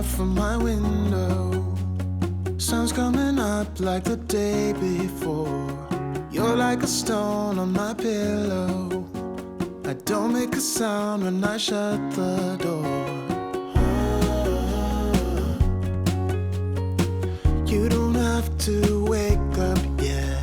out from my window. Sun's coming up like the day before. You're like a stone on my pillow. I don't make a sound when I shut the door. You don't have to wake up yet.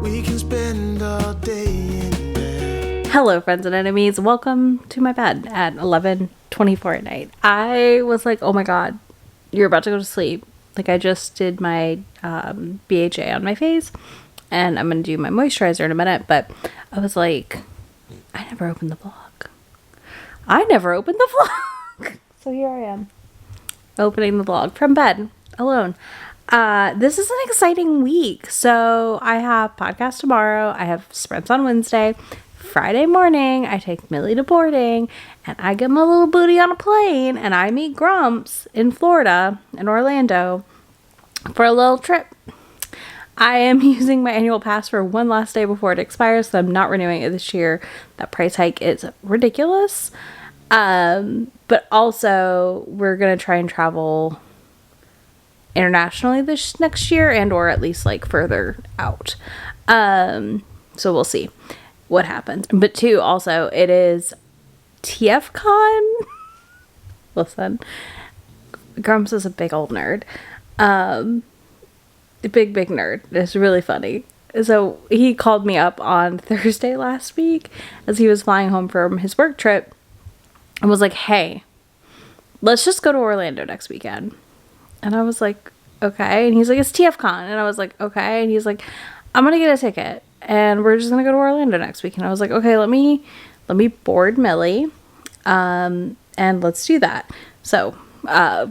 We can spend all day in bed. Hello, friends and enemies. Welcome to my bed at 11:24 at night. I was like, oh my god, you're about to go to sleep. Like, I just did my BHA on my face, and I'm going to do my moisturizer in a minute, but I was like, I never opened the vlog. So here I am, opening the vlog from bed, alone. This is an exciting week. So I have podcast tomorrow. I have sprints on Wednesday. Friday morning, I take Millie to boarding, and I get my little booty on a plane, and I meet Grumps in Florida, in Orlando, for a little trip. I am using my annual pass for one last day before it expires, so I'm not renewing it this year. That price hike is ridiculous. But also, we're going to try and travel internationally this next year, and or at least like further out. So we'll see what happens. But two, also, it is TFCon. Listen, Grumps is a big old nerd. Big nerd. It's really funny. So he called me up on Thursday last week as he was flying home from his work trip and was like, hey, let's just go to Orlando next weekend. And I was like, okay. And he's like, it's TFCon. And I was like, okay. And he's like, I'm going to get a ticket and we're just going to go to Orlando next week. And I was like, okay, let me board Millie. And let's do that. So,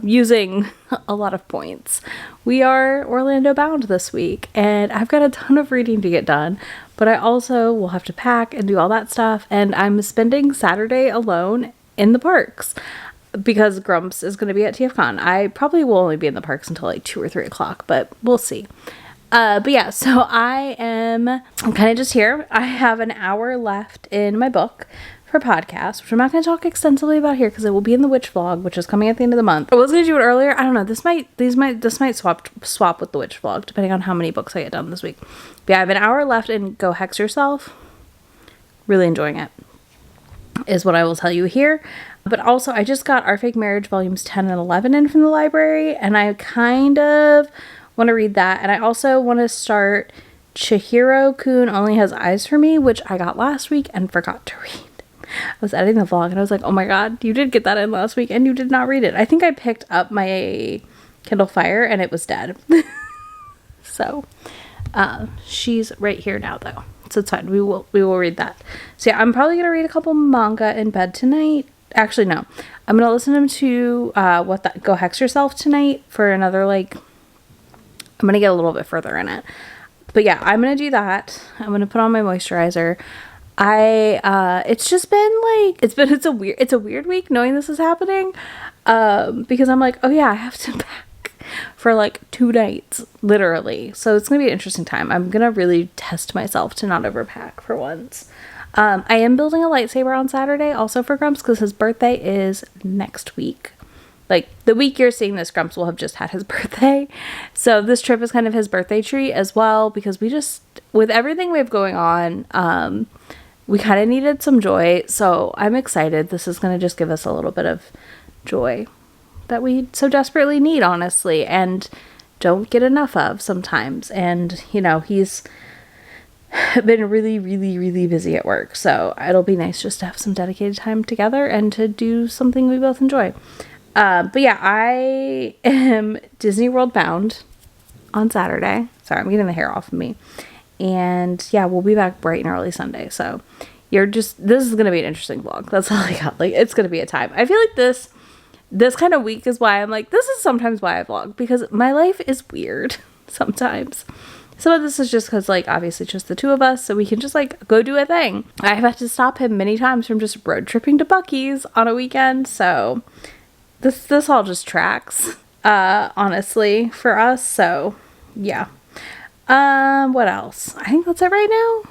using a lot of points, we are Orlando bound this week, and I've got a ton of reading to get done, but I also will have to pack and do all that stuff. And I'm spending Saturday alone in the parks because Grumps is going to be at TFCon. I probably will only be in the parks until like 2 or 3 o'clock, but we'll see. But yeah, so I'm kind of just here. I have an hour left in my book for podcast, which I'm not going to talk extensively about here because it will be in the witch vlog, which is coming at the end of the month. I was going to do it earlier. I don't know. This might swap with the witch vlog depending on how many books I get done this week. But yeah, I have an hour left in Go Hex Yourself. Really enjoying it is what I will tell you here. But also, I just got Our Fake Marriage volumes 10 and 11 in from the library, and I kind of want to read that. And I also want to start Chihiro-kun Only Has Eyes for Me, which I got last week and forgot to read. I was editing the vlog and I was like, oh my god, you did get that in last week and you did not read it. I think I picked up my Kindle Fire and it was dead. So, she's right here now though. So it's fine. We will read that. So yeah, I'm probably going to read a couple manga in bed tonight. Actually, no. I'm going to listen to Go Hex Yourself tonight for another, like, I'm going to get a little bit further in it. But yeah, I'm going to do that. I'm going to put on my moisturizer. It's just been like, it's a weird week knowing this is happening. Because I'm like, oh yeah, I have to pack for like 2 nights, literally. So it's going to be an interesting time. I'm going to really test myself to not overpack for once. I am building a lightsaber on Saturday also for Grumps because his birthday is next week. Like, the week you're seeing this, Grumps will have just had his birthday. So this trip is kind of his birthday treat as well, because we just, with everything we have going on, we kind of needed some joy. So I'm excited. This is going to just give us a little bit of joy that we so desperately need, honestly, and don't get enough of sometimes. And, you know, he's been really, really, really busy at work. So it'll be nice just to have some dedicated time together and to do something we both enjoy. But yeah, I am Disney World bound on Saturday. Sorry, I'm getting the hair off of me. And yeah, we'll be back bright and early Sunday. So this is going to be an interesting vlog. That's all I got. Like, it's going to be a time. I feel like this kind of week is why I'm like, this is sometimes why I vlog, because my life is weird sometimes. Some of this is just because, like, obviously just the two of us, so we can just, like, go do a thing. I've had to stop him many times from just road tripping to Buc-ee's on a weekend, so this all just tracks, honestly, for us. So yeah. What else? I think that's it right now.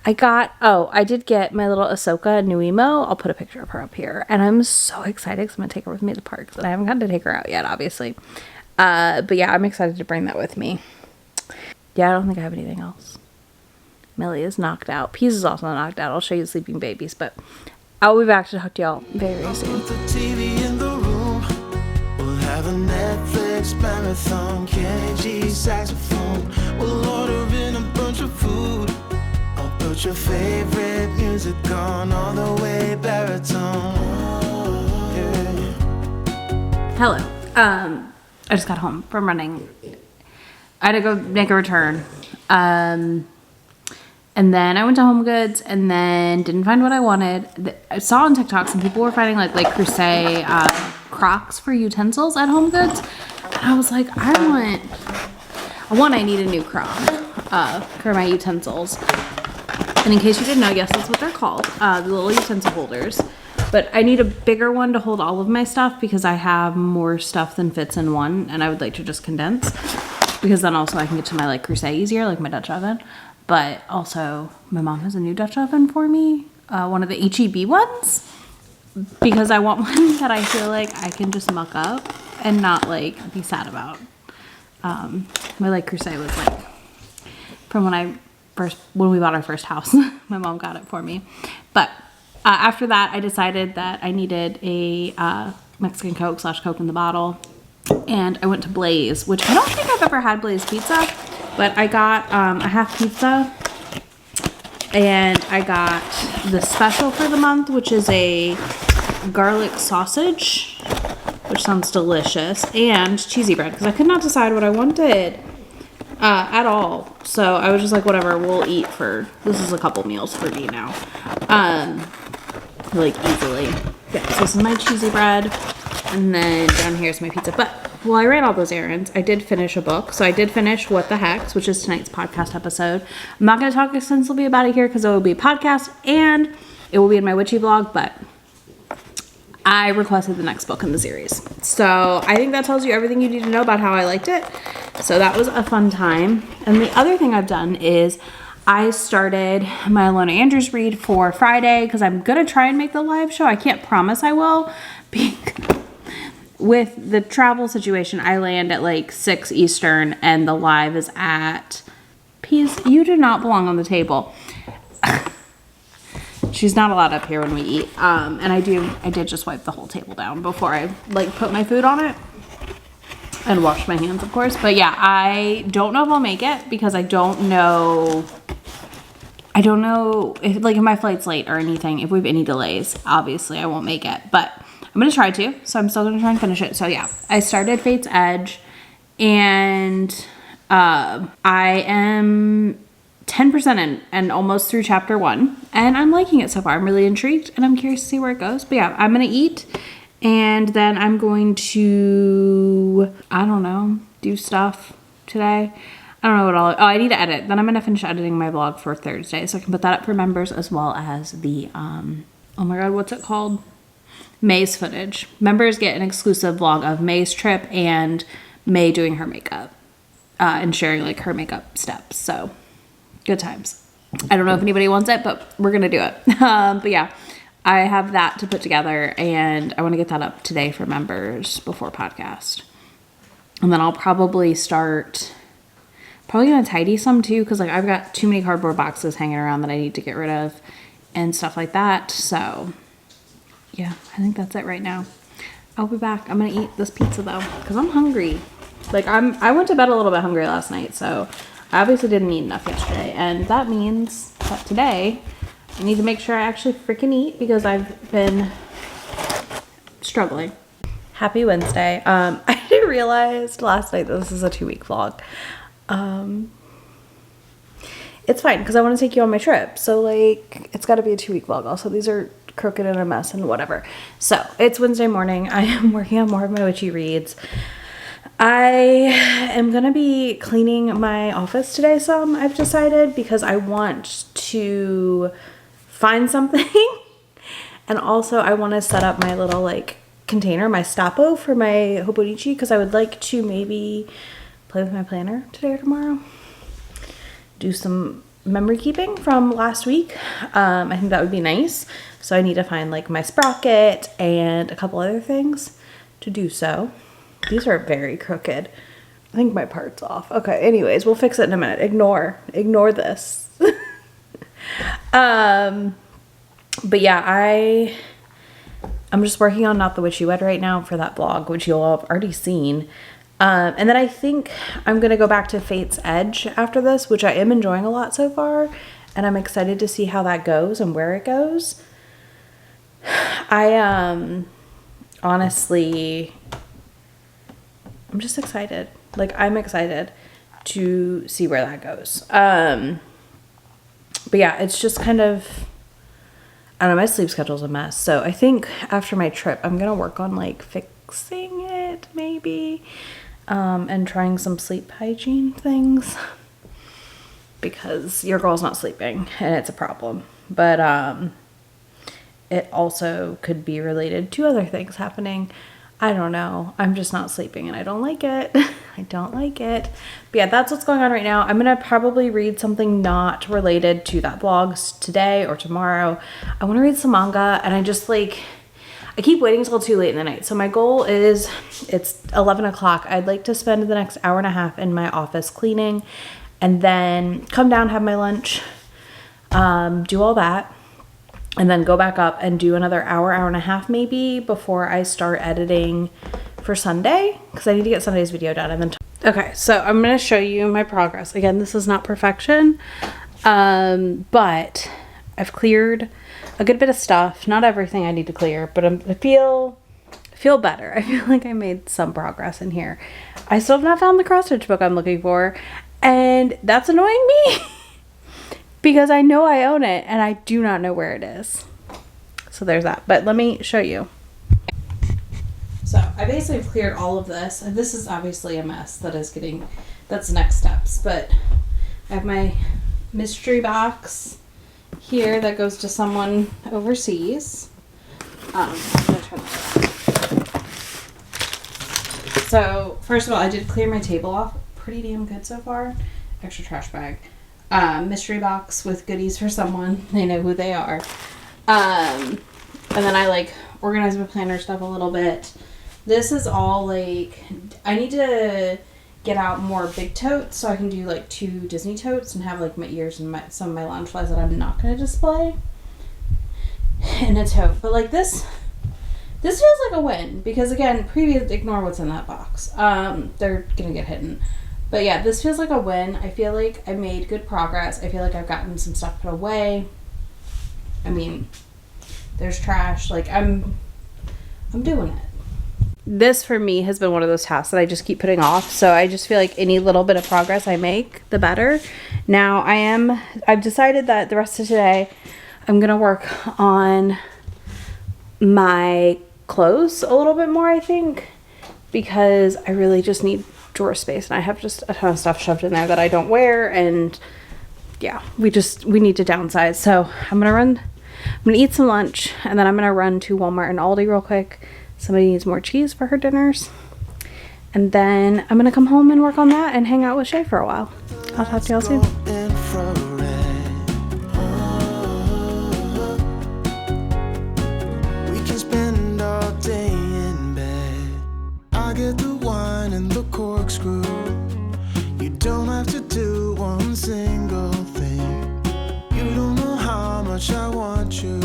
I did get my little Ahsoka new emo. I'll put a picture of her up here. And I'm so excited because I'm going to take her with me to the parks. And I haven't gotten to take her out yet, obviously. But yeah, I'm excited to bring that with me. Yeah, I don't think I have anything else. Millie is knocked out. Peas is also knocked out. I'll show you the sleeping babies. But I'll be back to talk to y'all very, very soon. Put the TV in the room. We'll have a Netflix marathon. Kenny G saxophone. We'll order in a bunch of food. I'll put your favorite music on all the way baritone. Yeah. Hello. I just got home from running. I had to go make a return. And then I went to Home Goods and then didn't find what I wanted. I saw on TikTok some people were finding like Creuset Crocs for utensils at Home Goods. And I was like, I need a new crock for my utensils. And in case you didn't know, yes, that's what they're called, the little utensil holders. But I need a bigger one to hold all of my stuff because I have more stuff than fits in one, and I would like to just condense because then also I can get to my Creuset easier, like my Dutch oven. But also, my mom has a new Dutch oven for me, one of the HEB ones, because I want one that I feel like I can just muck up and not be sad about. My Creuset was from when we bought our first house. My mom got it for me. But after that, I decided that I needed a Mexican Coke / Coke in the bottle. And I went to Blaze, which I don't think I've ever had Blaze pizza. But I got a half pizza, and I got the special for the month, which is a garlic sausage, which sounds delicious, and cheesy bread, because I could not decide what I wanted at all. So I was just like, whatever, we'll eat this is a couple meals for me now, easily. Yeah, so this is my cheesy bread, and then down here's my pizza. But while I ran all those errands, I did finish a book. So I did finish What the Hex, which is tonight's podcast episode. I'm not going to talk extensively about it here because it will be a podcast and it will be in my witchy blog, but I requested the next book in the series. So I think that tells you everything you need to know about how I liked it. So that was a fun time. And the other thing I've done is I started my Alona Andrews read for Friday because I'm going to try and make the live show. I can't promise I will because with the travel situation, I land at 6 Eastern and the live is at Peas. You do not belong on the table. She's not allowed up here when we eat. And I did just wipe the whole table down before I put my food on it and wash my hands, of course. But yeah, I don't know if I'll make it because I don't know if my flight's late or anything. If we have any delays, obviously I won't make it, but I'm going to try to, so I'm still going to try and finish it. So yeah, I started Fate's Edge, and I am 10% in and almost through chapter 1, and I'm liking it so far. I'm really intrigued, and I'm curious to see where it goes. But yeah, I'm going to eat, and then I'm going to, do stuff today. I don't know what I need to edit. Then I'm going to finish editing my vlog for Thursday, so I can put that up for members, as well as the, oh my god, what's it called? May's footage. Members get an exclusive vlog of May's trip and May doing her makeup and sharing her makeup steps. So good times. I don't know if anybody wants it, but we're gonna do it. But yeah, I have that to put together and I want to get that up today for members before podcast. And then I'll probably gonna tidy some too, because I've got too many cardboard boxes hanging around that I need to get rid of and stuff like that. So yeah, I think that's it right now. I'll be back. I'm gonna eat this pizza though, because I'm hungry. I went to bed a little bit hungry last night, so I obviously didn't eat enough yesterday. And that means that today I need to make sure I actually freaking eat because I've been struggling. Happy Wednesday. I didn't realize last night that this is a 2-week vlog. It's fine because I want to take you on my trip. So it's got to be a 2-week vlog. Also, these are crooked and a mess and whatever. So it's Wednesday morning. I am working on more of my witchy reads. I am gonna be cleaning my office today some, I've decided, because I want to find something and also I want to set up my little container, my stapo for my Hobonichi, because I would like to maybe play with my planner today or tomorrow, do some memory keeping from last week. I think that would be nice. So I need to find like my sprocket and a couple other things to do so. These are very crooked. I think my part's off. Okay, anyways, we'll fix it in a minute. Ignore this. But yeah, I'm just working on Not the Witchy Wed right now for that blog, which you'll have already seen. And then I think I'm going to go back to Fate's Edge after this, which I am enjoying a lot so far. And I'm excited to see how that goes and where it goes. Honestly, I'm just excited. Like, I'm excited to see where that goes. But yeah, it's just kind of, I don't know, my sleep schedule's a mess. So I think after my trip, I'm going to work on like fixing it maybe. And trying some sleep hygiene things. Because your girl's not sleeping and it's a problem. But it also could be related to other things happening. I don't know. I'm just not sleeping and I don't like it. I don't like it. But yeah, that's what's going on right now. I'm going to probably read something not related to that blog today or tomorrow. I want to read some manga and I keep waiting until too late in the night. So my goal is, it's 11 o'clock. I'd like to spend the next hour and a half in my office cleaning and then come down, have my lunch, do all that. And then go back up and do another hour and a half maybe before I start editing for Sunday. Because I need to get Sunday's video done. And then okay, so I'm going to show you my progress. Again, this is not perfection. But I've cleared a good bit of stuff. Not everything I need to clear. But I feel better. I feel like I made some progress in here. I still have not found the cross-stitch book I'm looking for. And that's annoying me. Because I know I own it and I do not know where it is. So there's that. But let me show you. So I basically cleared all of this. And this is obviously a mess that's next steps. But I have my mystery box here that goes to someone overseas. I'm gonna turn that around. So first of all, I did clear my table off pretty damn good so far. Extra trash bag. Mystery box with goodies for someone. They know who they are. And then I organize my planner stuff a little bit. This is all I need to get out more big totes so I can do 2 Disney totes and have my ears and some of my lounge flies that I'm not going to display in a tote. But this feels like a win because again, ignore what's in that box. They're going to get hidden. But yeah, this feels like a win. I feel like I made good progress. I feel like I've gotten some stuff put away. I mean, there's trash. I'm doing it. This for me has been one of those tasks that I just keep putting off. So I just feel like any little bit of progress I make, the better. Now I've decided that the rest of today, I'm going to work on my clothes a little bit more, I think, because I really just need drawer space and I have just a ton of stuff shoved in there that I don't wear, and yeah, we need to downsize. So I'm gonna eat some lunch and then I'm gonna run to Walmart and Aldi real quick. Somebody needs more cheese for her dinners, and then I'm gonna come home and work on that and hang out with Shay for a while. I'll talk to y'all soon. We can spend all day in bed. I get the wine and the corkscrew. You don't have to do one single thing. You don't know how much I want you.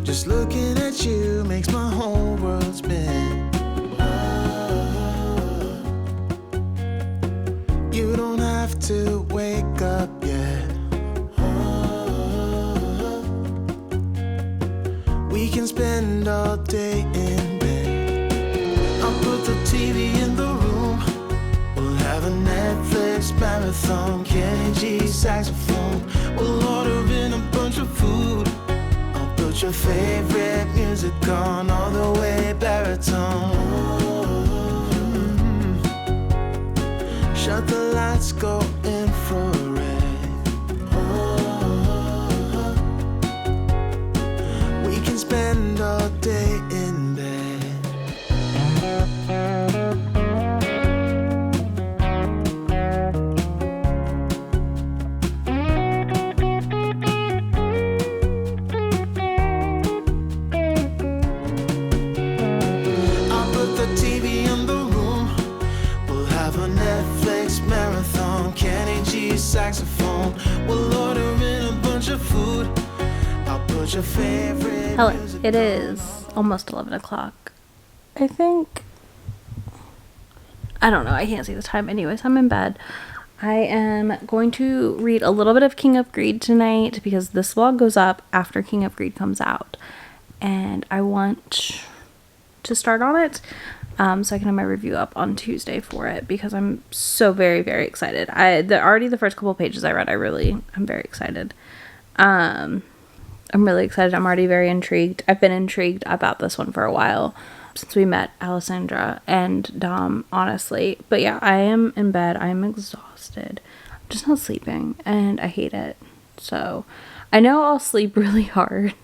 Just looking at you makes my whole world spin. You don't have to wake up yet. We can spend all day in bed. I'll put the TV in the room. We'll have a Netflix marathon. Kenny G saxophone. We'll order in a bunch of food. I'll put your favorite music on all the way baritone. Shut the lights, go infrared. We can spend all day in bed. your favorite Hello, music it is almost 11 o'clock, I think. I don't know, I can't see the time. Anyways, I'm in bed. I am going to read a little bit of King of Greed tonight because this vlog goes up after King of Greed comes out. And I want to start on it so I can have my review up on Tuesday for it because I'm so very, very excited. Already the first couple pages I read, I'm very excited. I'm really excited. I'm already very intrigued. I've been intrigued about this one for a while since we met Alessandra and Dom, honestly. But yeah, I am in bed. I am exhausted. I'm just not sleeping and I hate it. So I know I'll sleep really hard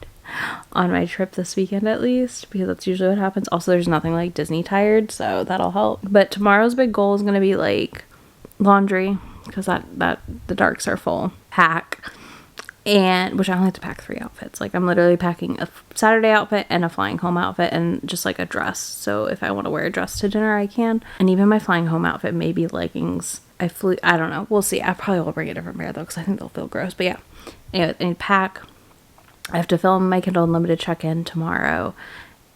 on my trip this weekend at least because that's usually what happens. Also, there's nothing like Disney tired, so that'll help. But tomorrow's big goal is going to be like laundry because that the darks are full. Pack. And which I only have to pack 3 outfits. Like I'm literally packing a Saturday outfit and a flying home outfit and just like a dress. So if I want to wear a dress to dinner, I can. And even my flying home outfit, maybe leggings. I don't know. We'll see. I probably will bring a different pair though because I think they'll feel gross. But yeah. Anyway, I need to pack. I have to film my Kindle Unlimited check-in tomorrow.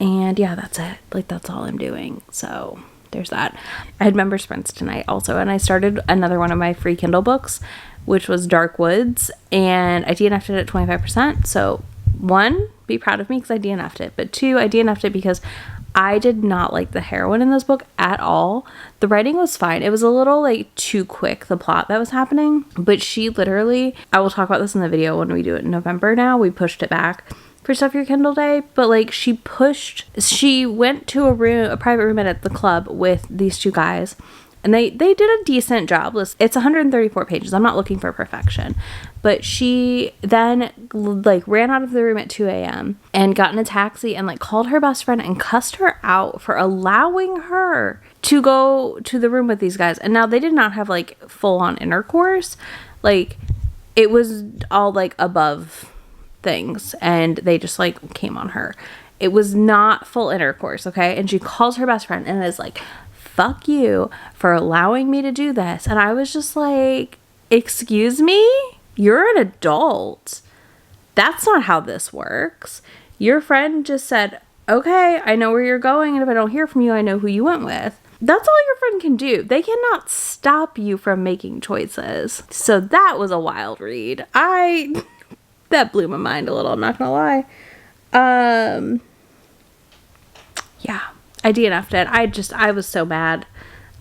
And yeah, that's it. Like that's all I'm doing. So there's that. I had member sprints tonight also. And I started another one of my free Kindle books, which was Dark Woods, and I DNF'd it at 25%. So 1, be proud of me because I DNF'd it. But 2, I DNF'd it because I did not like the heroine in this book at all. The writing was fine. It was a little like too quick, the plot that was happening. But she literally, I will talk about this in the video when we do it in November now. We pushed it back for Stuff Your Kindle Day. But like she went to a private room at the club with these 2 guys. And they did a decent job. It's 134 pages. I'm not looking for perfection. But she then like ran out of the room at 2 a.m. and got in a taxi and like called her best friend and cussed her out for allowing her to go to the room with these guys. And now they did not have like full on intercourse. Like it was all like above things and they just like came on her. It was not full intercourse, okay? And she calls her best friend and is like, fuck you for allowing me to do this. And I was just like, excuse me? You're an adult. That's not how this works. Your friend just said, okay, I know where you're going, and if I don't hear from you, I know who you went with. That's all your friend can do. They cannot stop you from making choices. So that was a wild read. That blew my mind a little, I'm not gonna lie. Yeah. I DNF'd it. I was so mad.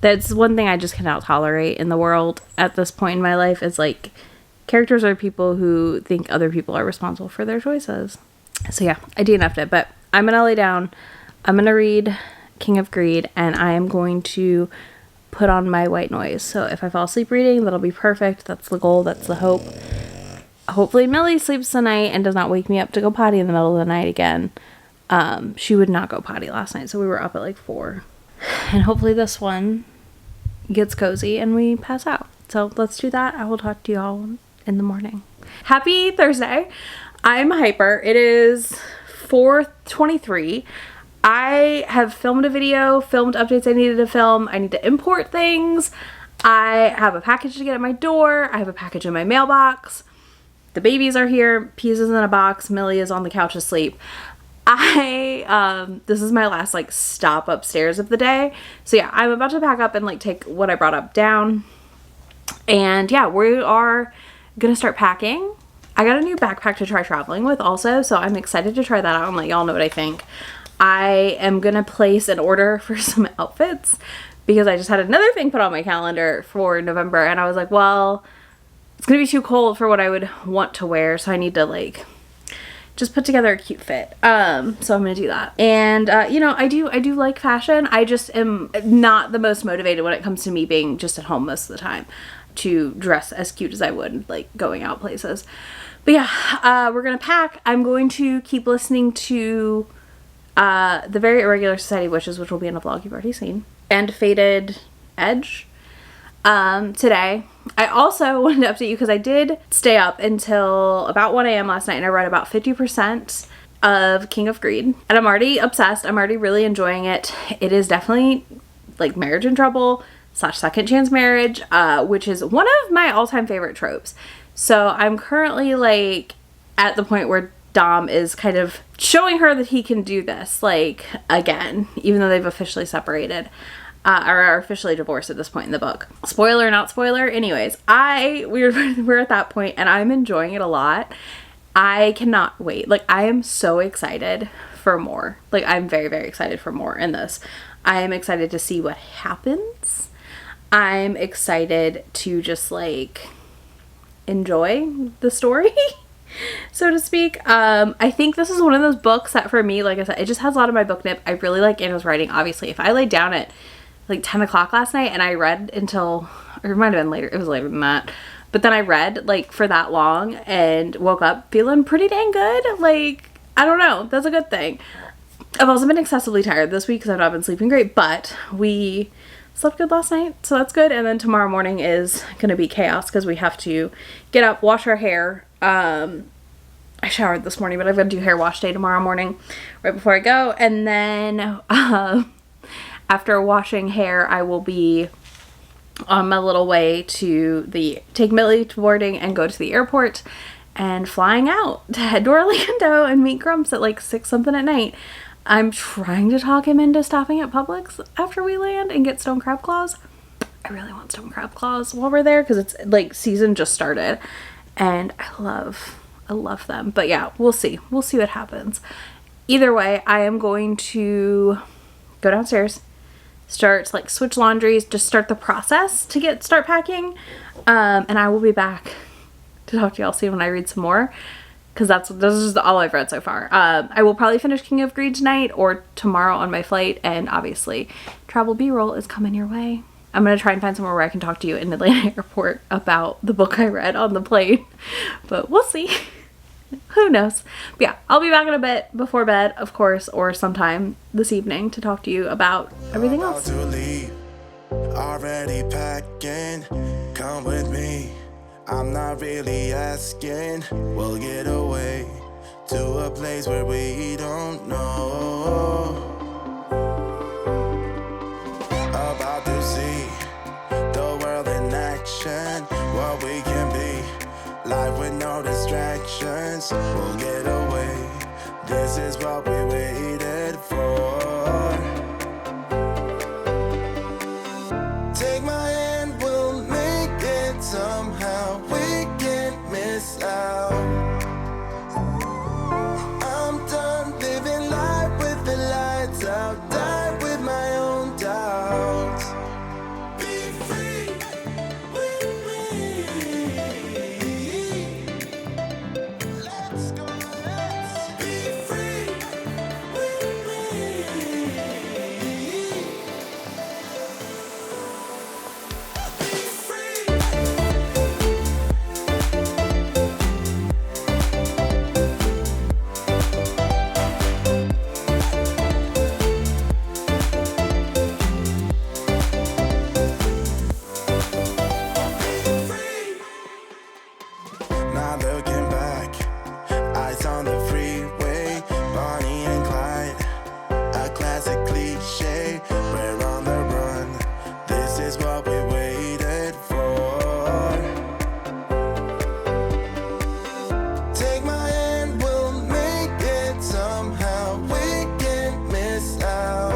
That's one thing I just cannot tolerate in the world at this point in my life is like characters are people who think other people are responsible for their choices. So yeah, I DNF'd it, but I'm gonna lay down. I'm gonna read King of Greed and I am going to put on my white noise. So if I fall asleep reading, that'll be perfect. That's the goal. That's the hope. Hopefully Millie sleeps tonight and does not wake me up to go potty in the middle of the night again. She would not go potty last night, so we were up at like 4. And hopefully this one gets cozy and we pass out. So let's do that. I will talk to y'all in the morning. Happy Thursday. I'm hyper. It is 4:23. I have filmed a video, filmed updates I needed to film. I need to import things. I have a package to get at my door. I have a package in my mailbox. The babies are here. Peas is in a box. Millie is on the couch asleep. This is my last like stop upstairs of the day. So yeah, I'm about to pack up and like take what I brought up down. And yeah, we are gonna start packing. I got a new backpack to try traveling with also, so I'm excited to try that out and let y'all know what I think. I am gonna place an order for some outfits because I just had another thing put on my calendar for November and I was like, well, it's gonna be too cold for what I would want to wear, so I need to like just put together a cute fit. So I'm gonna do that. And you know, I do like fashion. I just am not the most motivated when it comes to me being just at home most of the time to dress as cute as I would like going out places. But yeah, we're gonna pack. I'm going to keep listening to the Very Irregular Society of Witches, which will be in a vlog you've already seen, and Faded Edge today. I also wanted to update you because I did stay up until about 1 a.m. last night and I read about 50% of King of Greed. And I'm already obsessed. I'm already really enjoying it. It is definitely like marriage in trouble / second chance marriage, which is one of my all-time favorite tropes. So I'm currently like at the point where Dom is kind of showing her that he can do this, like, again, even though they've officially separated. Or are officially divorced at this point in the book. Spoiler, not spoiler. Anyways, we're at that point and I'm enjoying it a lot. I cannot wait. Like, I am so excited for more. Like, I'm very, very excited for more in this. I am excited to see what happens. I'm excited to just, like, enjoy the story, so to speak. I think this is one of those books that for me, like I said, it just has a lot of my book nip. I really like Anna's writing, obviously. If I laid down at like 10 o'clock last night and I read until, or it might have been later, it was later than that, but then I read like for that long and woke up feeling pretty dang good. Like, I don't know, that's a good thing. I've also been excessively tired this week because I've not been sleeping great, but we slept good last night, so that's good. And then tomorrow morning is gonna be chaos because we have to get up, wash our hair. I showered this morning, but I've got to do hair wash day tomorrow morning right before I go. And then after washing hair, I will be on my little way to take Millie to boarding and go to the airport and flying out to head to Orlando and meet Grumps at like 6 something at night. I'm trying to talk him into stopping at Publix after we land and get stone crab claws. I really want stone crab claws while we're there because it's like season just started and I love them. But yeah, we'll see what happens. Either way, I am going to go downstairs, start like switch laundries, just start the process to start packing, and I will be back to talk to y'all soon when I read some more, because this is all I've read so far. I will probably finish King of Greed tonight or tomorrow on my flight, and obviously travel B-roll is coming your way. I'm gonna try and find somewhere where I can talk to you in Atlanta airport about the book I read on the plane, but we'll see. Who knows? But yeah, I'll be back in a bit before bed, of course, or sometime this evening to talk to you about everything else. Already packing, come with me. I'm not really asking. We'll get away to a place where we don't know. About to see the world in action, what we can be. Life with no distractions, we'll get away. This is what we waited for. Take my hand, we'll make it somehow. We can't miss out. I'm done living life with the lights out. Die with my own doubts. Be free with me. Let's go, let's be free with me. Be free. Not looking back, eyes on the freeway, Bonnie and Clyde, a classic cliche. We're on the run, this is what we waited for. Take my hand, we'll make it somehow. We can't miss out.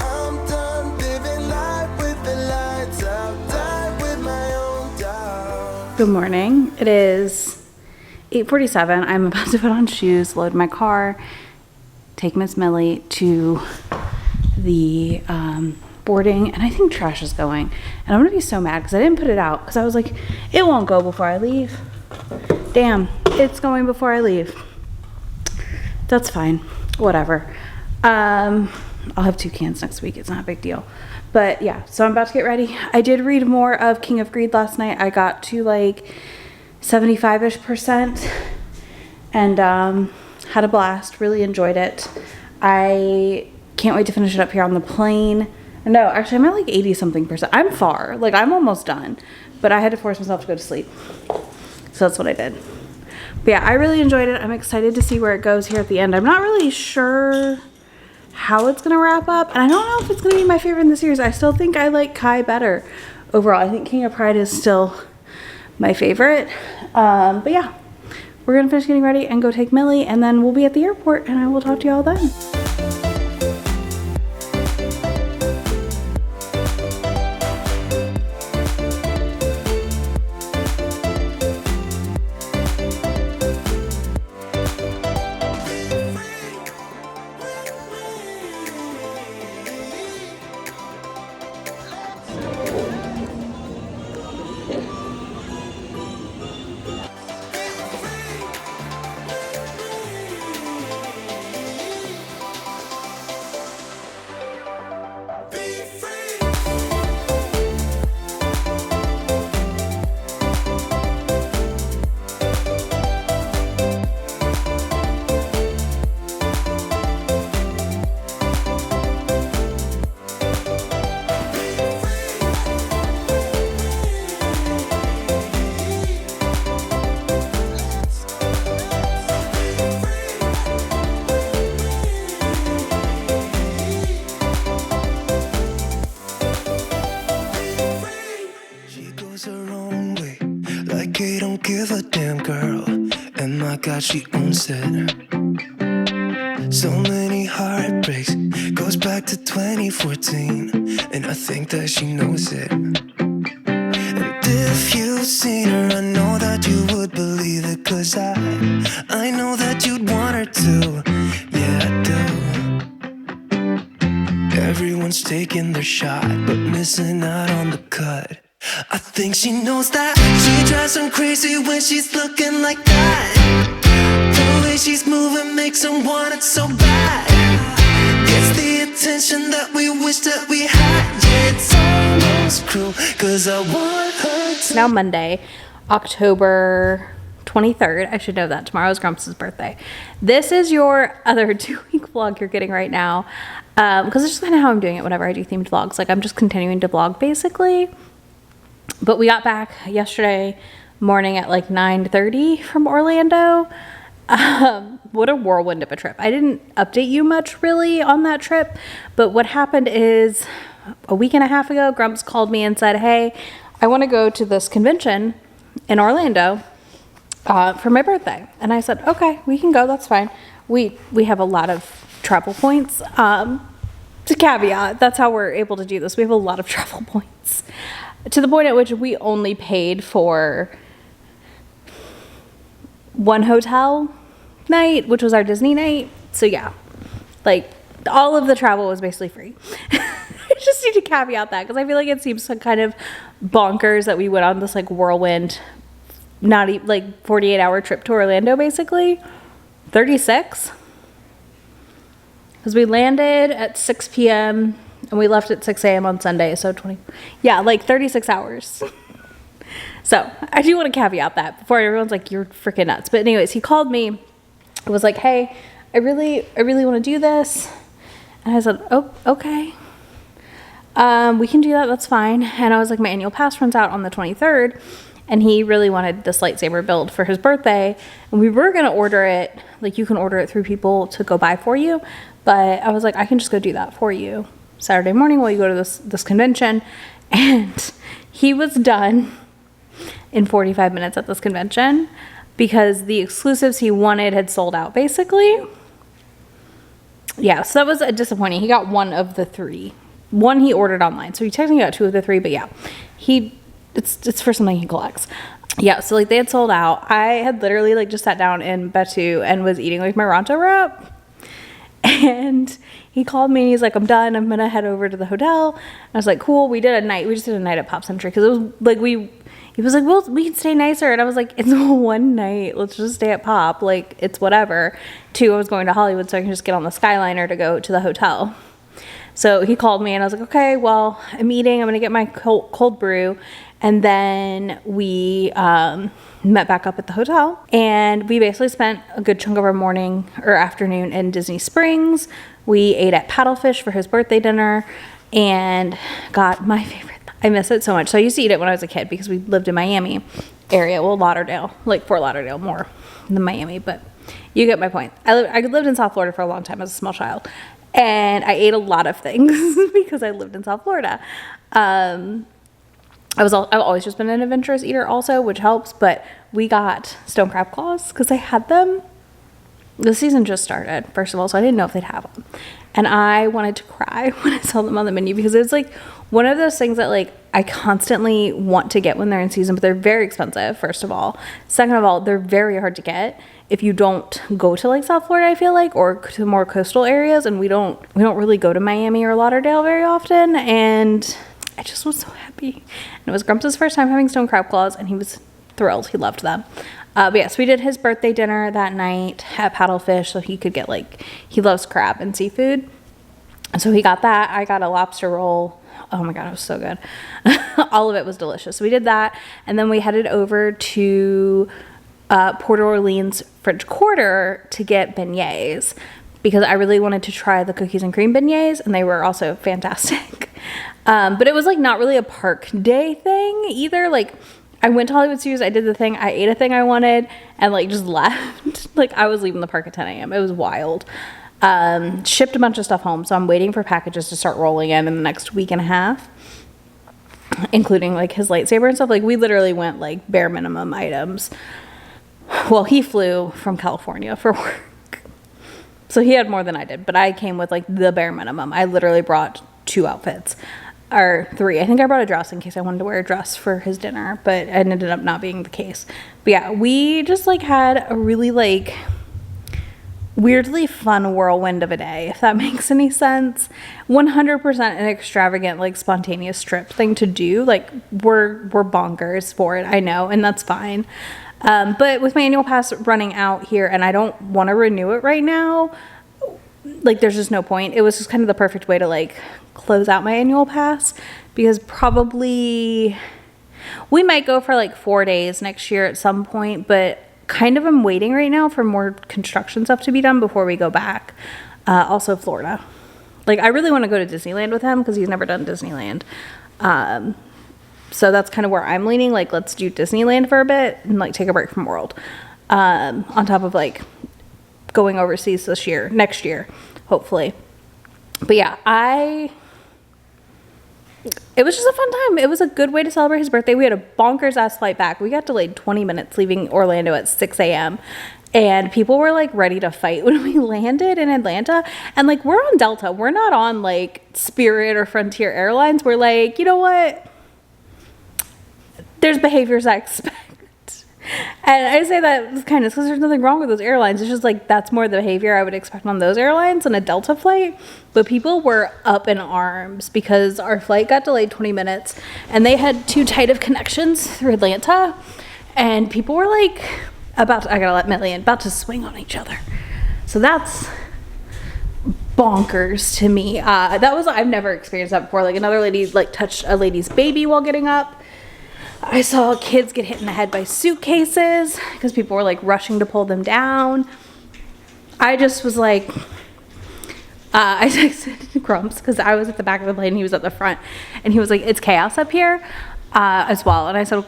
I'm done living life with the lights out. Die with my own doubt. Good morning. It is 8:47. I'm about to put on shoes, load my car, take Miss Millie to the boarding, and I think trash is going. And I'm gonna be so mad because I didn't put it out because I was like, it won't go before I leave. Damn, it's going before I leave. That's fine. Whatever. I'll have 2 cans next week. It's not a big deal. But yeah, so I'm about to get ready. I did read more of King of Greed last night. I got to like 75-ish% and had a blast. Really enjoyed it. I can't wait to finish it up here on the plane. No, actually I'm at like 80-something%. I'm far. Like, I'm almost done. But I had to force myself to go to sleep. So that's what I did. But yeah, I really enjoyed it. I'm excited to see where it goes here at the end. I'm not really sure how it's gonna wrap up, and I don't know if it's gonna be my favorite in the series. I still think I like Kai better overall. I think King of Pride is still my favorite. But yeah, we're gonna finish getting ready and go take Millie, and then we'll be at the airport, and I will talk to y'all then. Give a damn girl, and my God, she owns it. So many heartbreaks, goes back to 2014, and I think that she knows it. And if you've seen her, I know that you would believe it, 'cause I know that you'd want her to. Yeah, I do. Everyone's taking their shot, but missing out on the cut. I think she knows that she drives them crazy when she's looking like that. The way she's moving makes them want it so bad. It's the attention that we wish that we had. Yeah, it's almost cruel, 'cause I want her to. Now Monday, October 23rd. I should know that. Tomorrow is Grumps' birthday. This is your other 2-week vlog you're getting right now. Because it's just kind of how I'm doing it whenever I do themed vlogs. Like, I'm just continuing to vlog, basically. But we got back yesterday morning at like 9:30 from Orlando. What a whirlwind of a trip. I didn't update you much really on that trip, but what happened is a week and a half ago, Grumps called me and said, hey, I want to go to this convention in Orlando for my birthday. And I said, okay, we can go. That's fine. We have a lot of travel points. To caveat, that's how we're able to do this. We have a lot of travel points. To the point at which we only paid for one hotel night, which was our Disney night. So yeah, like all of the travel was basically free. I just need to caveat that because I feel like it seems kind of bonkers that we went on this like whirlwind, not even like 48-hour trip to Orlando, basically 36. Because we landed at 6 p.m. and we left at 6 a.m. on Sunday, so 36 hours. So I do want to caveat that before everyone's like, you're freaking nuts. But anyways, he called me. It was like, hey, I really want to do this. And I said, oh, okay. We can do that. That's fine. And I was like, my annual pass runs out on the 23rd. And he really wanted this lightsaber build for his birthday. And we were going to order it. Like, you can order it through people to go buy for you. But I was like, I can just go do that for you Saturday morning while you go to this convention. And he was done in 45 minutes at this convention because the exclusives he wanted had sold out, basically. Yeah, so that was disappointing. He got one of the 3. One he ordered online. So he technically got 2 of the 3, but yeah. It's for something he collects. Yeah, so like they had sold out. I had literally like just sat down in Batu and was eating like my Ronto wrap. And he called me and he's like, I'm done. I'm going to head over to the hotel. I was like, cool. We just did a night at Pop Century because it was like he was like, well, we can stay nicer. And I was like, it's one night. Let's just stay at Pop. Like, it's whatever. 2, I was going to Hollywood so I can just get on the Skyliner to go to the hotel. So he called me and I was like, okay, well, I'm eating. I'm going to get my cold brew. And then we met back up at the hotel. And we basically spent a good chunk of our morning or afternoon in Disney Springs. We ate at Paddlefish for his birthday dinner and got my favorite. I miss it so much. So I used to eat it when I was a kid because we lived in Miami area. Well, Lauderdale, like Fort Lauderdale more than Miami. But you get my point. I lived in South Florida for a long time as a small child. And I ate a lot of things because I lived in South Florida. I've always just been an adventurous eater also, which helps, but we got stone crab claws because they had them. The season just started, first of all, so I didn't know if they'd have them. And I wanted to cry when I saw them on the menu because it's like one of those things that like I constantly want to get when they're in season, but they're very expensive, first of all. Second of all, they're very hard to get if you don't go to like South Florida, I feel like, or to more coastal areas, and we don't really go to Miami or Lauderdale very often, and I just was so happy. And it was Grumps' first time having stone crab claws, and he was thrilled. He loved them. But yes, we did his birthday dinner that night at Paddlefish, so he could get he loves crab and seafood. So he got that. I got a lobster roll. Oh my God, it was so good. All of it was delicious. So we did that, and then we headed over to Port Orleans French Quarter to get beignets because I really wanted to try the cookies and cream beignets, and they were also fantastic. But it was like not really a park day thing either. Like I went to Hollywood Studios, I did the thing, I ate a thing I wanted, and like just left. Like I was leaving the park at 10 a.m. It was wild. Shipped a bunch of stuff home, so I'm waiting for packages to start rolling in the next week and a half, including like his lightsaber and stuff. Like we literally went like bare minimum items. Well, he flew from California for work, so he had more than I did, but I came with like the bare minimum. I literally brought 2 outfits. Or 3. I think I brought a dress in case I wanted to wear a dress for his dinner, but it ended up not being the case. But yeah, we just like had a really like weirdly fun whirlwind of a day, if that makes any sense. 100% an extravagant, like spontaneous trip thing to do. Like we're bonkers for it, I know, and that's fine. But with my annual pass running out here, and I don't want to renew it right now, like there's just no point. It was just kind of the perfect way to like close out my annual pass, because probably we might go for like 4 days next year at some point, but kind of I'm waiting right now for more construction stuff to be done before we go back. Also Florida. Like I really want to go to Disneyland with him because he's never done Disneyland. So that's kind of where I'm leaning. Like let's do Disneyland for a bit and like take a break from World. On top of like going overseas next year, hopefully. But yeah, it was just a fun time. It was a good way to celebrate his birthday. We had a bonkers ass flight back. We got delayed 20 minutes leaving Orlando at 6 a.m. And people were like ready to fight when we landed in Atlanta. And like we're on Delta. We're not on like Spirit or Frontier Airlines. We're like, you know what? There's behaviors I expect. And I say that with kindness because there's nothing wrong with those airlines. It's just like that's more the behavior I would expect on those airlines on a Delta flight. But people were up in arms because our flight got delayed 20 minutes and they had too tight of connections through Atlanta. And people were like about to swing on each other. So that's bonkers to me. I've never experienced that before. Like another lady like touched a lady's baby while getting up. I saw kids get hit in the head by suitcases because people were like rushing to pull them down. I just was like, I texted Grumps because I was at the back of the plane and he was at the front, and he was like, it's chaos up here as well. And I said,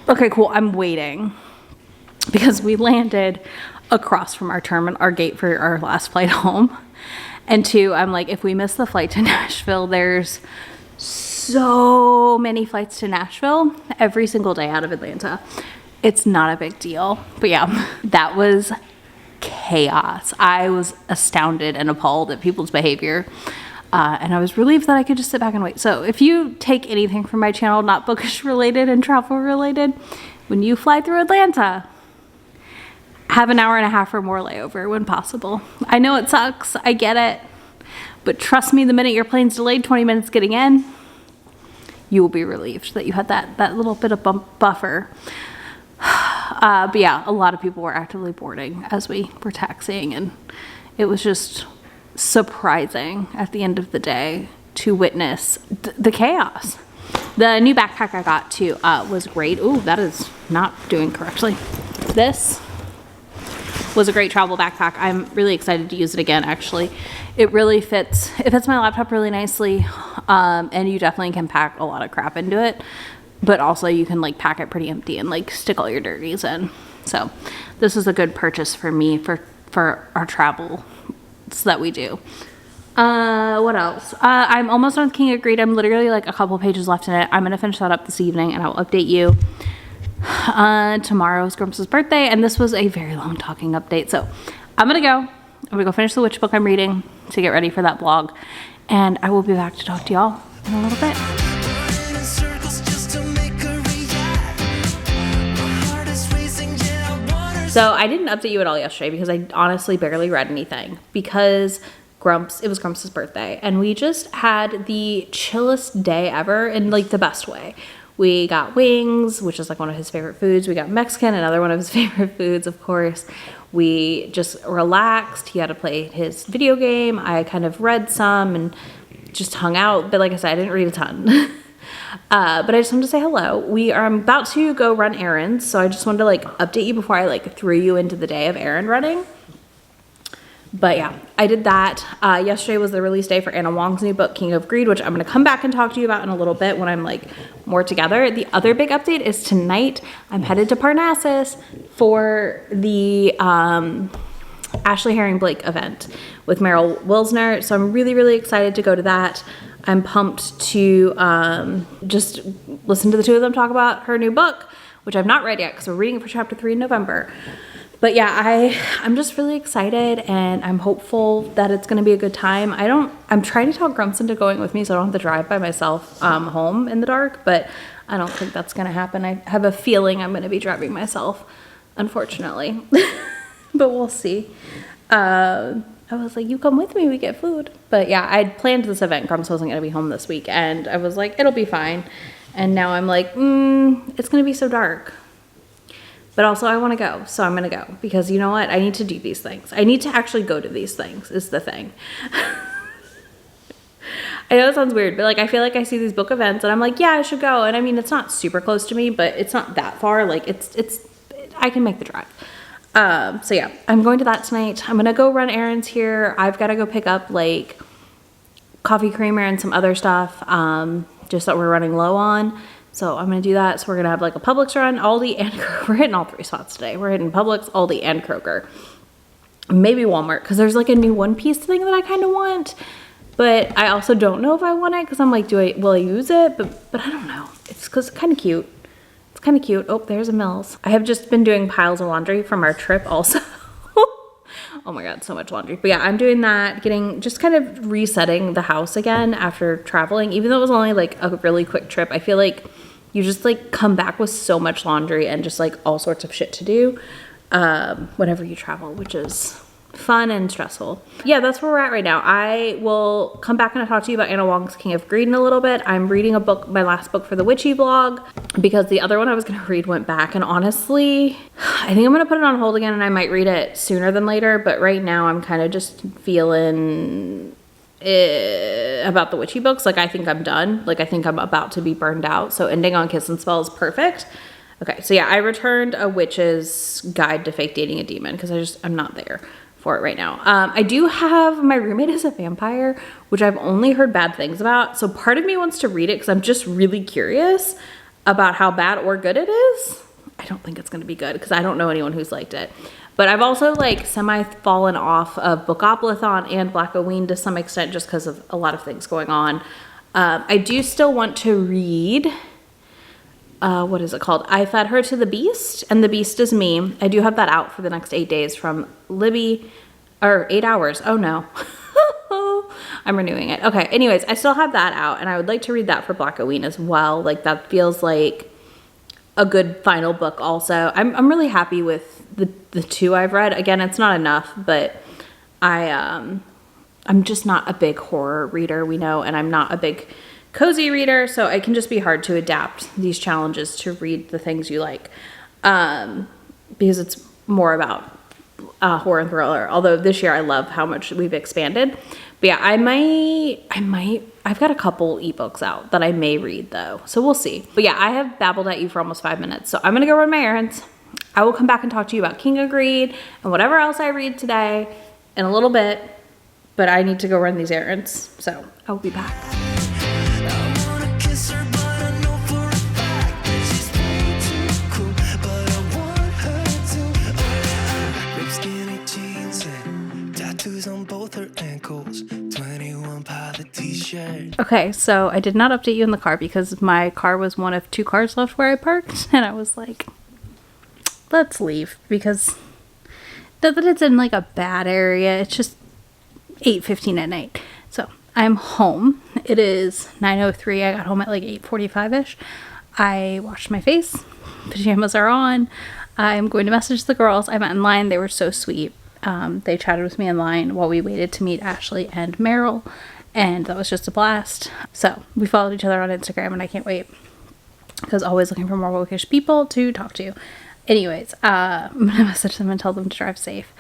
okay, cool, I'm waiting, because we landed across from our gate for our last flight home. And 2, I'm like, if we miss the flight to Nashville, there's so many flights to Nashville every single day out of Atlanta. It's not a big deal. But yeah, that was chaos. I was astounded and appalled at people's behavior. And I was relieved that I could just sit back and wait. So if you take anything from my channel, not bookish related and travel related, when you fly through Atlanta, have an hour and a half or more layover when possible. I know it sucks. I get it. But trust me, the minute your plane's delayed 20 minutes getting in, you will be relieved that you had that little bit of buffer. But yeah, a lot of people were actively boarding as we were taxiing, and it was just surprising at the end of the day to witness the chaos. The new backpack I got too was great. Ooh, that is not doing correctly. This was a great travel backpack. I'm really excited to use it again, actually. It really fits. It fits my laptop really nicely, and you definitely can pack a lot of crap into it, but also you can like pack it pretty empty and like stick all your dirties in. So this is a good purchase for me for our travel that we do. What else? I'm almost done with King of Greed. I'm literally like a couple pages left in it. I'm gonna finish that up this evening and I'll update you. Tomorrow is Grumps' birthday, and this was a very long talking update. So I'm gonna go finish the witch book I'm reading to get ready for that vlog, and I will be back to talk to y'all in a little bit. So I didn't update you at all yesterday because I honestly barely read anything because it was Grumps' birthday, and we just had the chillest day ever in like the best way. We got wings, which is like one of his favorite foods. We got Mexican, another one of his favorite foods, of course. We just relaxed. He had to play his video game. I kind of read some and just hung out. But like I said, I didn't read a ton. But I just wanted to say hello. I'm about to go run errands. So I just wanted to like update you before I like threw you into the day of errand running. But yeah, I did that. Yesterday was the release day for Anna Wong's new book, King of Greed, which I'm going to come back and talk to you about in a little bit when I'm like more together. The other big update is tonight I'm headed to Parnassus for the Ashley Herring Blake event with Meryl Wilsner. So I'm really, really excited to go to that. I'm pumped to just listen to the two of them talk about her new book, which I've not read yet because we're reading it for chapter 3 in November. But yeah, I'm just really excited and I'm hopeful that it's going to be a good time. I'm trying to talk Grumps into going with me so I don't have to drive by myself home in the dark, but I don't think that's going to happen. I have a feeling I'm going to be driving myself, unfortunately, but we'll see. I was like, you come with me, we get food. But yeah, I'd planned this event. Grumps wasn't going to be home this week, and I was like, it'll be fine. And now I'm like, it's going to be so dark. But also I want to go, so I'm going to go. Because you know what? I need to do these things. I need to actually go to these things, is the thing. I know it sounds weird, but like I feel like I see these book events, and I'm like, yeah, I should go. And I mean, it's not super close to me, but it's not that far. Like, I can make the drive. So yeah, I'm going to that tonight. I'm going to go run errands here. I've got to go pick up like coffee creamer and some other stuff, just that we're running low on. So I'm going to do that. So we're going to have like a Publix run, Aldi, and Kroger. We're hitting all 3 spots today. We're hitting Publix, Aldi, and Kroger. Maybe Walmart, because there's like a new One Piece thing that I kind of want. But I also don't know if I want it, because I'm like, will I use it? But I don't know. It's because it's kind of cute. It's kind of cute. Oh, there's a Mills. I have just been doing piles of laundry from our trip also. Oh my God, so much laundry. But yeah, I'm doing that, just kind of resetting the house again after traveling. Even though it was only like a really quick trip, I feel like you just like come back with so much laundry and just like all sorts of shit to do whenever you travel, which is fun and stressful. Yeah, that's where we're at right now. I will come back and talk to you about Anna Wong's King of Greed in a little bit. I'm reading a book, my last book for the Witchy blog, because the other one I was going to read went back, and honestly, I think I'm going to put it on hold again, and I might read it sooner than later, but right now I'm kind of just feeling about the Witchy books. Like, I think I'm done. Like, I think I'm about to be burned out, so ending on Kiss and Spell is perfect. Okay, so yeah, I returned A Witch's Guide to Fake Dating a Demon, because I'm not there for it right now. I do have My Roommate is a Vampire, which I've only heard bad things about. So part of me wants to read it because I'm just really curious about how bad or good it is. I don't think it's going to be good because I don't know anyone who's liked it. But I've also like semi-fallen off of Bookoplathon and Black Oween to some extent just because of a lot of things going on. I do still want to read... what is it called? I Fed Her to the Beast, and the Beast is Me. I do have that out for the next 8 days from Libby, or 8 hours. Oh no. I'm renewing it. Okay, anyways, I still have that out, and I would like to read that for Black Oween as well. Like, that feels like a good final book also. I'm really happy with the 2 I've read. Again, it's not enough, but I'm just not a big horror reader, we know, and I'm not a big cozy reader, so it can just be hard to adapt these challenges to read the things you like, because it's more about horror and thriller, although this year I love how much we've expanded. But yeah, I've got a couple ebooks out that I may read though, so we'll see. But yeah, I have babbled at you for almost 5 minutes, so I'm gonna go run my errands. I will come back and talk to you about King of Greed and whatever else I read today in a little bit, but I need to go run these errands, so I'll be back. tattoos on both her ankles. 21 Pilot t-shirt. Okay, so I did not update you in the car because my car was one of 2 cars left where I parked, and I was like, let's leave, because not that it's in like a bad area, it's just 8:15 at night. So I'm home. It is 9:03. I got home at like 8:45ish. I washed my face. Pajamas are on. I'm going to message the girls. I met in line. They were so sweet. They chatted with me in line while we waited to meet Ashley and Meryl, and that was just a blast. So we followed each other on Instagram, and I can't wait, because always looking for more bookish people to talk to. Anyways, I'm gonna message them and tell them to drive safe,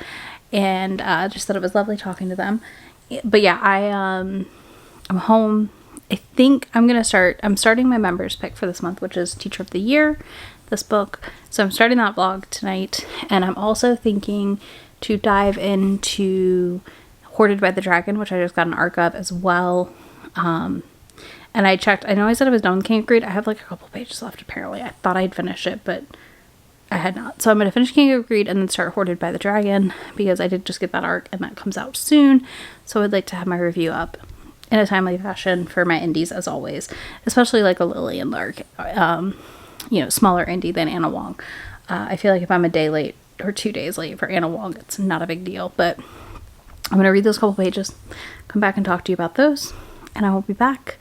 and just that it was lovely talking to them. But yeah, I'm home. I think I'm starting my members pick for this month, which is Teacher of the Year, this book. So I'm starting that vlog tonight, and I'm also thinking to dive into Hoarded by the Dragon, which I just got an arc of as well. And I checked, I know I said I was done with King of Greed. I have like a couple pages left apparently. I thought I'd finish it, but I had not. So I'm going to finish King of Greed and then start Hoarded by the Dragon, because I did just get that arc and that comes out soon. So I'd like to have my review up in a timely fashion for my indies, as always, especially like a Lillian Lark, smaller indie than Anna Wong. I feel like if I'm a day late or 2 days late for Anna Wong, it's not a big deal, but I'm going to read those couple pages, come back and talk to you about those, and I will be back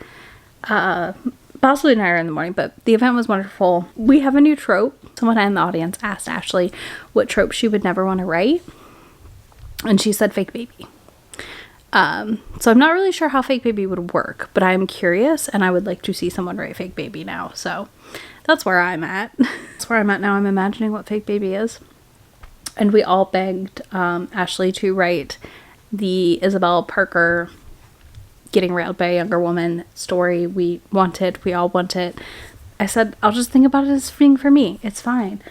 possibly an hour in the morning. But the event was wonderful. We have a new trope. Someone in the audience asked Ashley what trope she would never want to write, and she said fake baby. So I'm not really sure how fake baby would work, but I'm curious, and I would like to see someone write fake baby now. So that's where I'm at. That's where I'm at now. I'm imagining what fake baby is. And we all begged Ashley to write the Isabel Parker getting railed by a younger woman story. We all want it. I said, I'll just think about it as being for me. It's fine.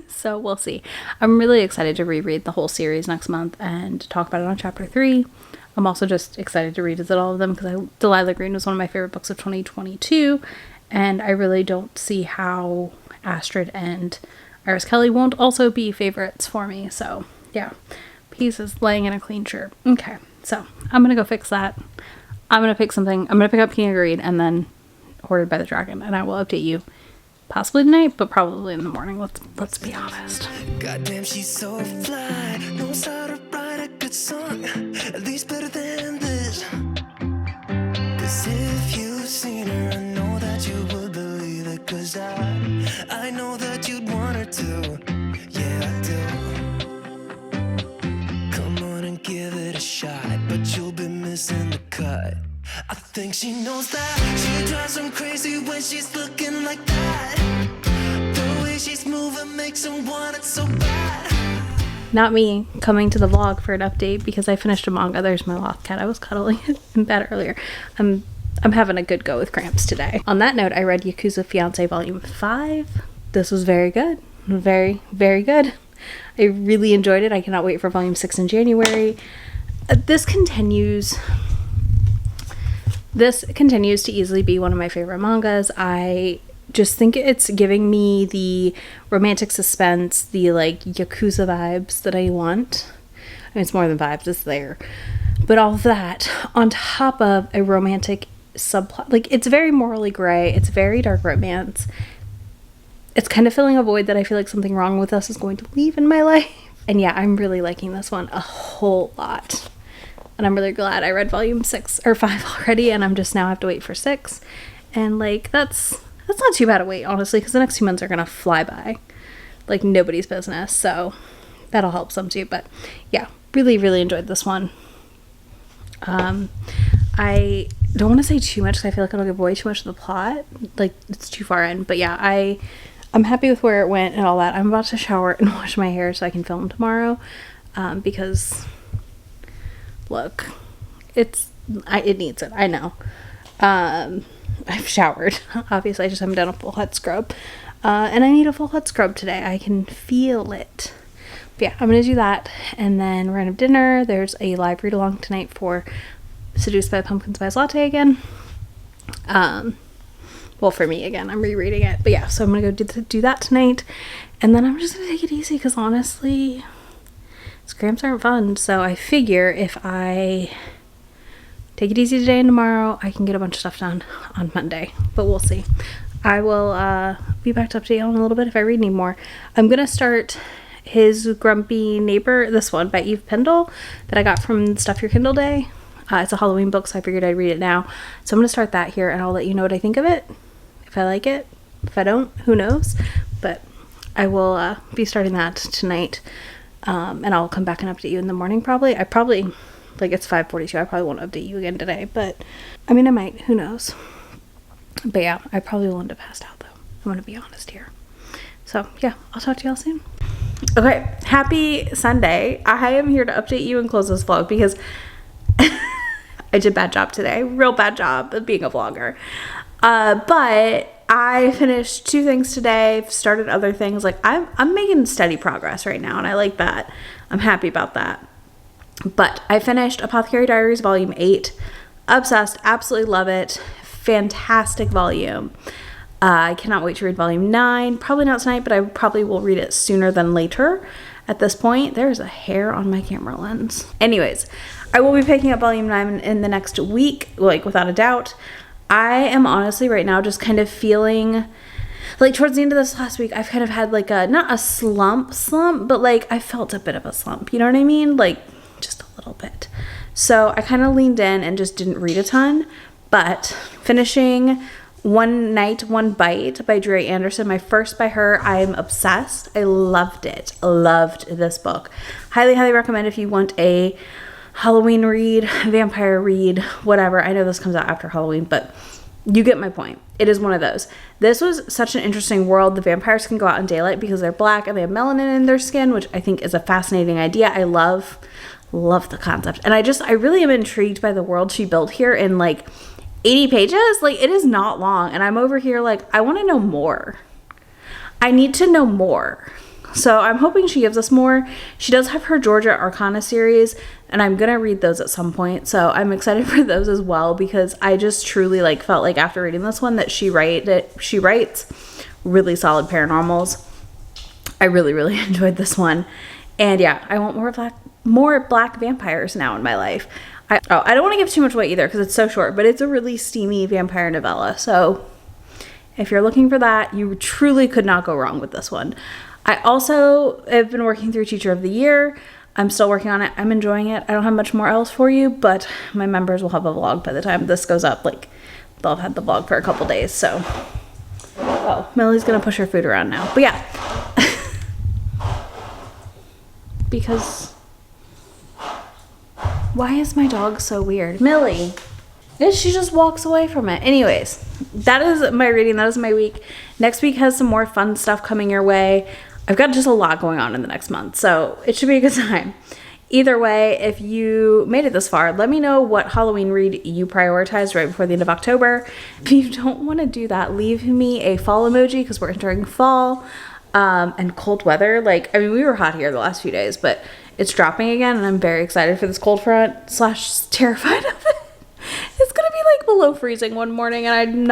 So we'll see. I'm really excited to reread the whole series next month and talk about it on chapter 3. I'm also just excited to revisit all of them, because Delilah Green was one of my favorite books of 2022, and I really don't see how Astrid and Iris Kelly won't also be favorites for me. So yeah, Peace is laying in a clean shirt. Okay, so I'm gonna go fix that. I'm gonna pick something. I'm gonna pick up King of Greed and then Hoarded by the Dragon, and I will update you possibly tonight, but probably in the morning. Let's be honest. Goddamn, she's so fly. Knows how to write a good song, at least better than this. 'Cause if you've seen her, I know that you would believe it. 'Cause I know that you'd want her to. Yeah, I do. Come on and give it a shot, but you'll be missing the cut. I think she knows that. She drives him crazy when she's looking like that. The way she's moving makes him want it so bad. Not me coming to the vlog for an update because I finished a manga. There's my loth cat. I was cuddling in bed earlier. I'm having a good go with cramps today. On that note, I read Yakuza Fiancé Volume 5. This was very good. Very, very good. I really enjoyed it. I cannot wait for Volume 6 in January. This continues to easily be one of my favorite mangas. I just think it's giving me the romantic suspense, the like Yakuza vibes that I want. I mean, it's more than vibes, it's there. But all of that on top of a romantic subplot. Like, it's very morally gray. It's very dark romance. It's kind of filling a void that I feel like Something Wrong with Us is going to leave in my life. And yeah, I'm really liking this one a whole lot. And I'm really glad I read volume 6 or 5 already, and I'm just now have to wait for 6. And like, that's not too bad a wait, honestly, because the next 2 months are gonna fly by like nobody's business. So that'll help some too. But yeah, really, really enjoyed this one. I don't want to say too much because I feel like it'll give away too much of the plot. Like, it's too far in. But yeah, I'm happy with where it went and all that. I'm about to shower and wash my hair so I can film tomorrow. Because look, it needs it. I know. I've showered. Obviously, I just haven't done a full head scrub. And I need a full head scrub today. I can feel it. But yeah, I'm going to do that. And then we're going to have dinner. There's a live read along tonight for Seduced by a Pumpkin Spice Latte again. Well, for me again. I'm rereading it. But yeah, so I'm going to go do that tonight. And then I'm just going to take it easy because honestly, Scramps aren't fun, so I figure if I take it easy today and tomorrow, I can get a bunch of stuff done on Monday, but we'll see. I will be back to update you on a little bit if I read any more. I'm gonna start His Grumpy Neighbor, this one by Eve Pendle that I got from Stuff Your Kindle Day. It's a Halloween book, so I figured I'd read it now. So I'm gonna start that here, and I'll let you know what I think of it. If I like it, if I don't, who knows? But I will be starting that tonight. And I'll come back and update you in the morning probably. It's 5:42. I probably won't update you again today, but I mean, I might. Who knows? But yeah, I probably will end up passed out though. I'm going to be honest here. So yeah, I'll talk to y'all soon. Okay, happy Sunday. I am here to update you and close this vlog because I did a bad job today. Real bad job of being a vlogger. But I finished 2 things today, started other things. Like I'm making steady progress right now, and I like that. I'm happy about that. But I finished Apothecary Diaries Volume 8. Obsessed, absolutely love it. Fantastic volume. I cannot wait to read Volume 9. Probably not tonight, but I probably will read it sooner than later. At this point, there's a hair on my camera lens. Anyways, I will be picking up Volume 9 in the next week, like without a doubt. I am honestly right now just kind of feeling like towards the end of this last week, I've kind of had like not a slump, but like I felt a bit of a slump. You know what I mean? Like just a little bit. So I kind of leaned in and just didn't read a ton, but finishing One Night, One Bite by Drea Anderson, my first by her. I'm obsessed. I loved it. Loved this book. Highly, highly recommend if you want a Halloween read, vampire read, whatever. I know this comes out after Halloween, but you get my point. It is one of those. This was such an interesting world. The vampires can go out in daylight because they're black and they have melanin in their skin, which I think is a fascinating idea. I love the concept. And I really am intrigued by the world she built here in like 80 pages. Like it is not long. And I'm over here like, I want to know more. I need to know more. So I'm hoping she gives us more. She does have her Georgia Arcana series, and I'm going to read those at some point. So I'm excited for those as well, because I just truly like felt like after reading this one that she writes really solid paranormals. I really, really enjoyed this one. And yeah, I want more black vampires now in my life. I don't want to give too much away either because it's so short, but it's a really steamy vampire novella. So if you're looking for that, you truly could not go wrong with this one. I also have been working through Teacher of the Year. I'm still working on it. I'm enjoying it. I don't have much more else for you, but my members will have a vlog by the time this goes up. Like, they'll have had the vlog for a couple days, so. Oh, Millie's gonna push her food around now. But yeah. Because, why is my dog so weird? Millie. She just walks away from it. Anyways, that is my reading. That is my week. Next week has some more fun stuff coming your way. I've got just a lot going on in the next month, so it should be a good time. Either way, if you made it this far, let me know what Halloween read you prioritized right before the end of October. If you don't want to do that, leave me a fall emoji because we're entering fall and cold weather. Like, I mean, we were hot here the last few days, but it's dropping again, and I'm very excited for this cold front / terrified of it. It's gonna be like below freezing one morning, and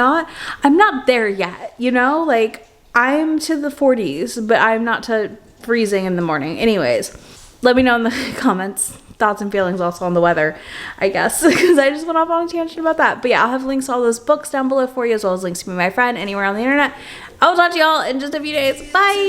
I'm not there yet, you know? Like, I'm to the 40s, but I'm not to freezing in the morning. Anyways, let me know in the comments thoughts and feelings also on the weather, I guess, because I just went off on a tangent about that. But yeah, I'll have links to all those books down below for you, as well as links to Be My Friend anywhere on the internet. I'll talk to y'all in just a few days. Bye!